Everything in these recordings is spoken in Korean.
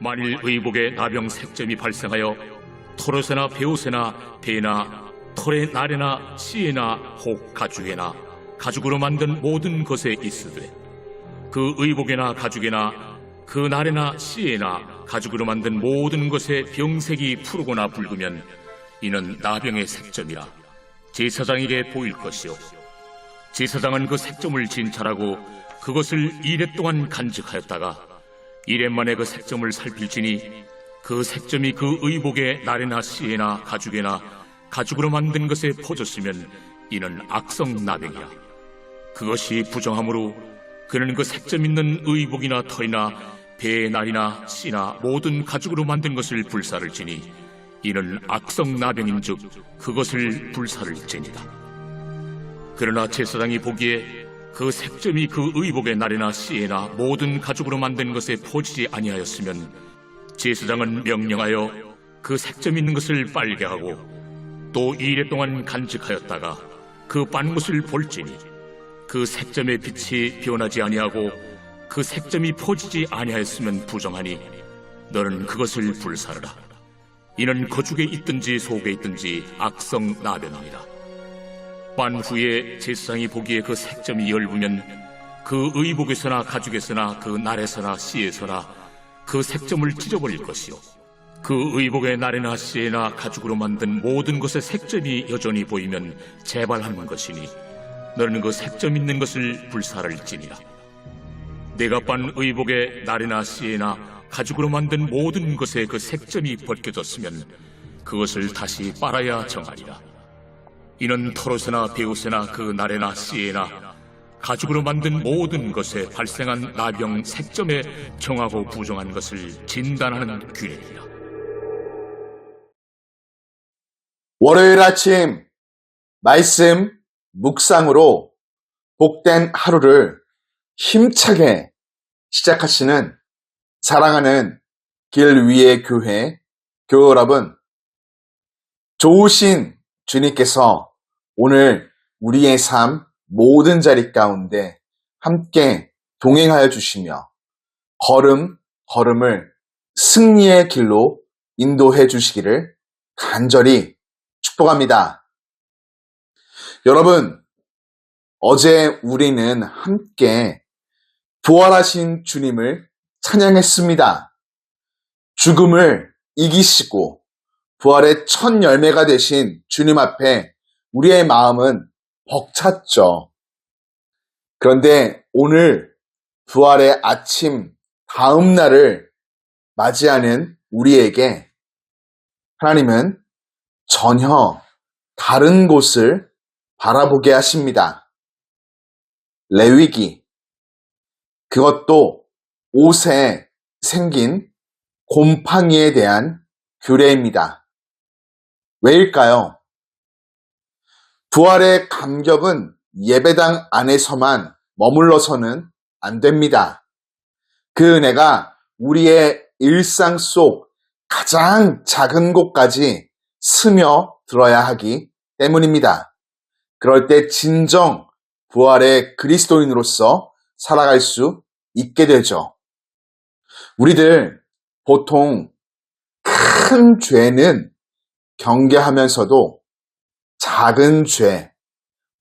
만일 의복에 나병 색점이 발생하여 토롯에나 베옷에나 배나 털의 날에나 씨에나 혹 가죽에나 가죽으로 만든 모든 것에 있으되 그 의복에나 가죽에나 그 날에나 씨에나 가죽으로 만든 모든 것에 병색이 푸르거나 붉으면 이는 나병의 색점이라 제사장에게 보일 것이요 제사장은 그 색점을 진찰하고 그것을 2례 동안 간직하였다가 2례 만에 그 색점을 살필지니 그 색점이 그 의복의 날에나 씨에나 가죽에나 가죽으로 만든 것에 퍼졌으면 이는 악성 나병이라. 그것이 부정하므로 그는 그 색점 있는 의복이나 털이나 배의 날이나 씨나 모든 가죽으로 만든 것을 불사를 지니 이는 악성 나병인즉 그것을 불사를 지니라. 그러나 제사장이 보기에 그 색점이 그 의복의 날에나 씨에나 모든 가죽으로 만든 것에 퍼지지 아니하였으면 제사장은 명령하여 그 색점 있는 것을 빨게 하고 또 2례 동안 간직하였다가 그 빤 것을 볼지니 그 색점의 빛이 변하지 아니하고 그 색점이 퍼지지 아니하였으면 부정하니 너는 그것을 불사르라. 이는 거죽에 있든지 속에 있든지 악성 나병이니라. 빤 후에 제사장이 보기에 그 색점이 엷으면 그 의복에서나 가죽에서나 그 날에서나 씨에서나 그 색점을 찢어버릴 것이요 그 의복의 날에나 씨에나 가죽으로 만든 모든 것의 색점이 여전히 보이면 재발하는 것이니 너는 그 색점 있는 것을 불사를지니라. 내가 빤 의복의 날에나 씨에나 가죽으로 만든 모든 것에 그 색점이 벗겨졌으면 그것을 다시 빨아야 정하리라. 이는 토롯에나 베옷에나 그 날에나 씨에나 가죽으로 만든 모든 것에 발생한 나병 색점에 정하고 부정한 것을 진단하는 규례이라. 월요일 아침 말씀 묵상으로 복된 하루를 힘차게 시작하시는 사랑하는 길 위의 교회 교회 여러분, 좋으신 주님께서 오늘 우리의 삶 모든 자리 가운데 함께 동행하여 주시며 걸음을 승리의 길로 인도해 주시기를 간절히 축복합니다. 여러분, 어제 우리는 함께 부활하신 주님을 찬양했습니다. 죽음을 이기시고 부활의 첫 열매가 되신 주님 앞에 우리의 마음은 벅찼죠. 그런데 오늘 부활의 아침 다음 날을 맞이하는 우리에게 하나님은 전혀 다른 곳을 바라보게 하십니다. 레위기, 그것도 옷에 생긴 곰팡이에 대한 규례입니다. 왜일까요? 부활의 감격은 예배당 안에서만 머물러서는 안 됩니다. 그 은혜가 우리의 일상 속 가장 작은 곳까지 스며들어야 하기 때문입니다. 그럴 때 진정 부활의 그리스도인으로서 살아갈 수 있게 되죠. 우리들 보통 큰 죄는 경계하면서도 작은 죄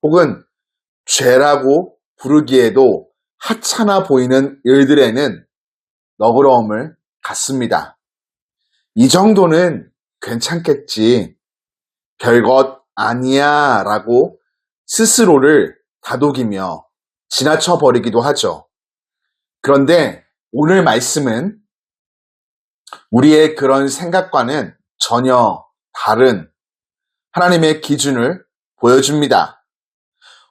혹은 죄라고 부르기에도 하찮아 보이는 일들에는 너그러움을 갖습니다. 이 정도는 괜찮겠지, 별것 아니야 라고 스스로를 다독이며 지나쳐버리기도 하죠. 그런데 오늘 말씀은 우리의 그런 생각과는 전혀 다른 하나님의 기준을 보여줍니다.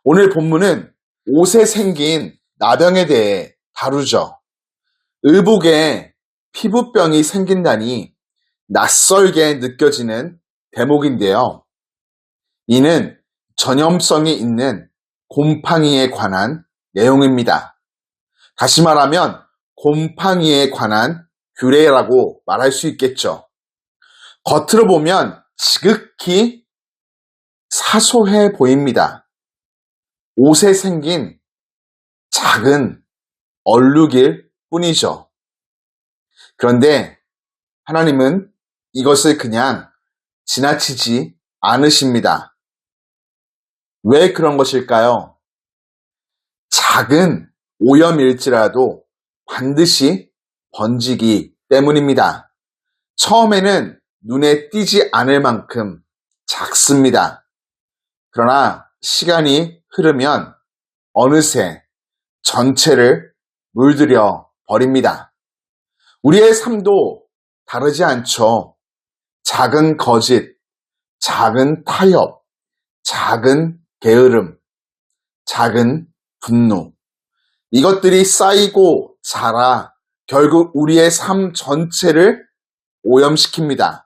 오늘 본문은 옷에 생긴 나병에 대해 다루죠. 의복에 피부병이 생긴다니 낯설게 느껴지는 대목인데요. 이는 전염성이 있는 곰팡이에 관한 내용입니다. 다시 말하면 곰팡이에 관한 규례라고 말할 수 있겠죠. 겉으로 보면 지극히 사소해 보입니다. 옷에 생긴 작은 얼룩일 뿐이죠. 그런데 하나님은 이것을 그냥 지나치지 않으십니다. 왜 그런 것일까요? 작은 오염일지라도 반드시 번지기 때문입니다. 처음에는 눈에 띄지 않을 만큼 작습니다. 그러나 시간이 흐르면 어느새 전체를 물들여 버립니다. 우리의 삶도 다르지 않죠. 작은 거짓, 작은 타협, 작은 게으름, 작은 분노. 이것들이 쌓이고 자라 결국 우리의 삶 전체를 오염시킵니다.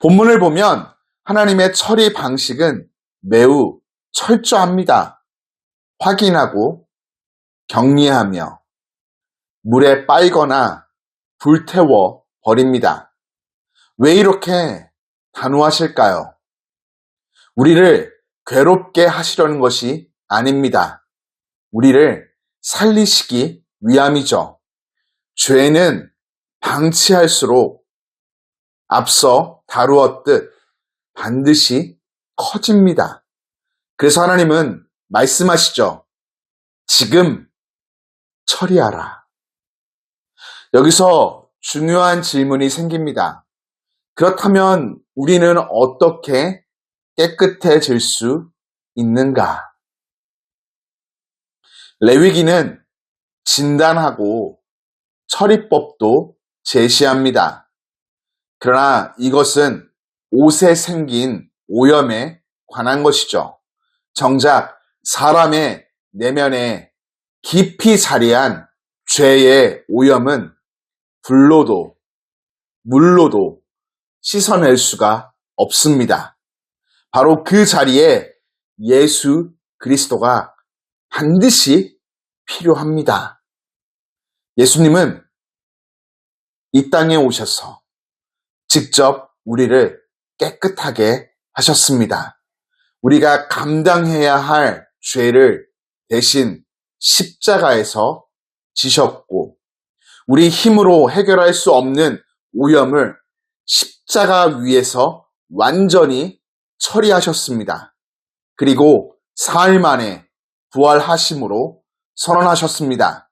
본문을 보면 하나님의 처리 방식은 매우 철저합니다. 확인하고 격리하며 물에 빨거나 불태워 버립니다. 왜 이렇게 단호하실까요? 우리를 괴롭게 하시려는 것이 아닙니다. 우리를 살리시기 위함이죠. 죄는 방치할수록 앞서 다루었듯 반드시 커집니다. 그래서 하나님은 말씀하시죠. 지금 처리하라. 여기서 중요한 질문이 생깁니다. 그렇다면 우리는 어떻게 깨끗해질 수 있는가? 레위기는 진단하고 처리법도 제시합니다. 그러나 이것은 옷에 생긴 오염에 관한 것이죠. 정작 사람의 내면에 깊이 자리한 죄의 오염은 불로도 물로도 씻어낼 수가 없습니다. 바로 그 자리에 예수 그리스도가 반드시 필요합니다. 예수님은 이 땅에 오셔서 직접 우리를 깨끗하게 하셨습니다. 우리가 감당해야 할 죄를 대신 십자가에서 지셨고 우리 힘으로 해결할 수 없는 오염을 십자가 위에서 완전히 처리하셨습니다. 그리고 사흘 만에 부활하심으로 선언하셨습니다.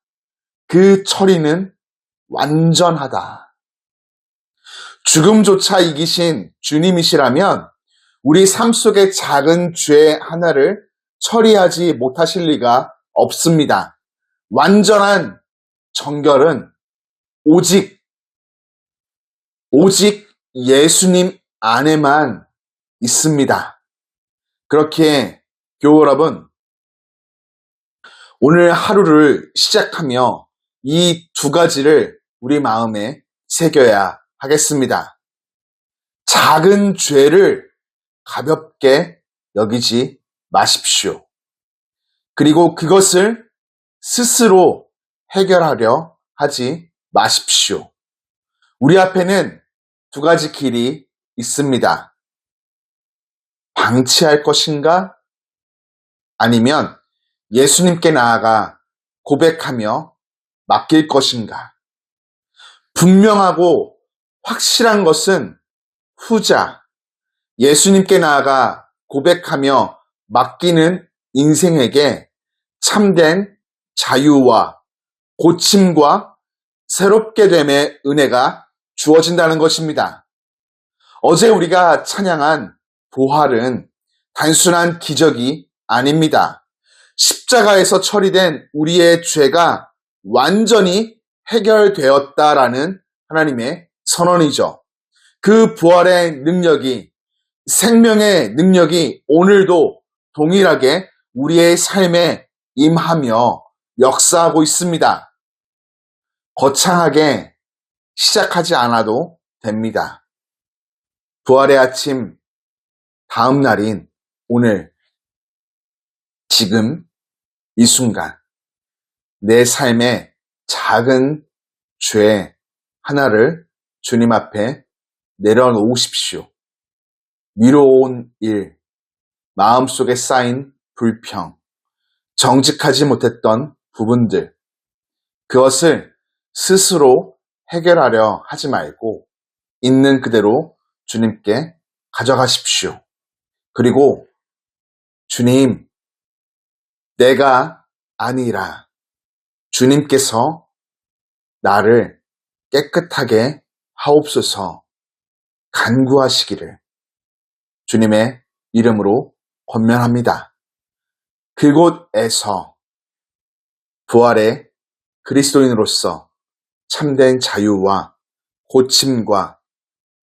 그 처리는 완전하다. 죽음조차 이기신 주님이시라면 우리 삶 속의 작은 죄 하나를 처리하지 못하실 리가 없습니다. 완전한 정결은 오직 예수님 안에만 있습니다. 그렇게 교우 여러분, 오늘 하루를 시작하며 이 두 가지를 우리 마음에 새겨야 하겠습니다. 작은 죄를 가볍게 여기지 마십시오. 그리고 그것을 스스로 해결하려 하지 마십시오. 우리 앞에는 두 가지 길이 있습니다. 방치할 것인가? 아니면 예수님께 나아가 고백하며 맡길 것인가? 분명하고 확실한 것은 후자, 예수님께 나아가 고백하며 맡기는 인생에게 참된 자유와 고침과 새롭게 됨의 은혜가 주어진다는 것입니다. 어제 우리가 찬양한 부활은 단순한 기적이 아닙니다. 십자가에서 처리된 우리의 죄가 완전히 해결되었다라는 하나님의 선언이죠. 그 부활의 능력이, 생명의 능력이 오늘도 동일하게 우리의 삶에 임하며 역사하고 있습니다. 거창하게 시작하지 않아도 됩니다. 부활의 아침 다음 날인 오늘, 지금 이 순간 내 삶의 작은 죄 하나를 주님 앞에 내려놓으십시오. 위로온 일, 마음속에 쌓인 불평, 정직하지 못했던 부분들, 그것을 스스로 해결하려 하지 말고 있는 그대로 주님께 가져가십시오. 그리고 주님, 내가 아니라 주님께서 나를 깨끗하게 하옵소서 간구하시기를 주님의 이름으로 권면합니다. 그곳에서 부활의 그리스도인으로서 참된 자유와 고침과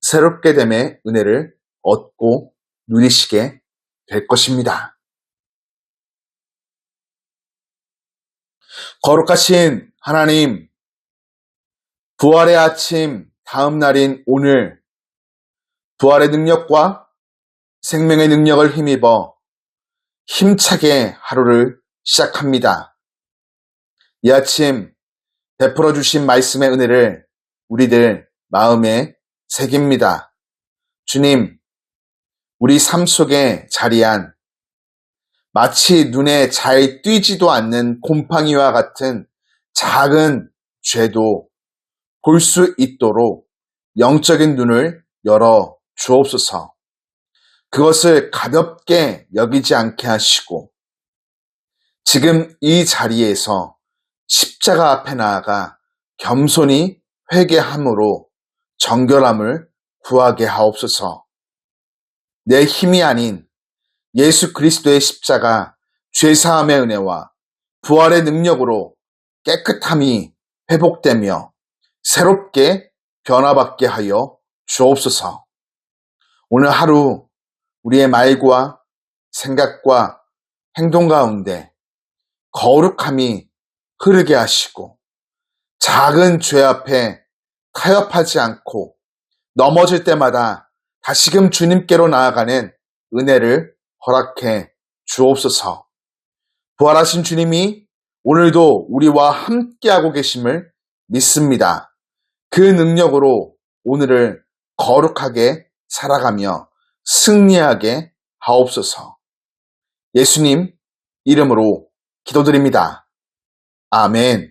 새롭게 됨의 은혜를 얻고 누리시게 될 것입니다. 거룩하신 하나님, 부활의 아침 다음 날인 오늘 부활의 능력과 생명의 능력을 힘입어 힘차게 하루를 시작합니다. 이 아침 베풀어 주신 말씀의 은혜를 우리들 마음에 새깁니다. 주님, 우리 삶 속에 자리한 마치 눈에 잘 띄지도 않는 곰팡이와 같은 작은 죄도 볼 수 있도록 영적인 눈을 열어 주옵소서. 그것을 가볍게 여기지 않게 하시고 지금 이 자리에서 십자가 앞에 나아가 겸손히 회개함으로 정결함을 구하게 하옵소서. 내 힘이 아닌 예수 그리스도의 십자가 죄사함의 은혜와 부활의 능력으로 깨끗함이 회복되며 새롭게 변화받게 하여 주옵소서. 오늘 하루 우리의 말과 생각과 행동 가운데 거룩함이 흐르게 하시고 작은 죄 앞에 타협하지 않고 넘어질 때마다 다시금 주님께로 나아가는 은혜를 허락해 주옵소서. 부활하신 주님이 오늘도 우리와 함께하고 계심을 믿습니다. 그 능력으로 오늘을 거룩하게 살아가며 승리하게 하옵소서. 예수님 이름으로 기도드립니다. 아멘.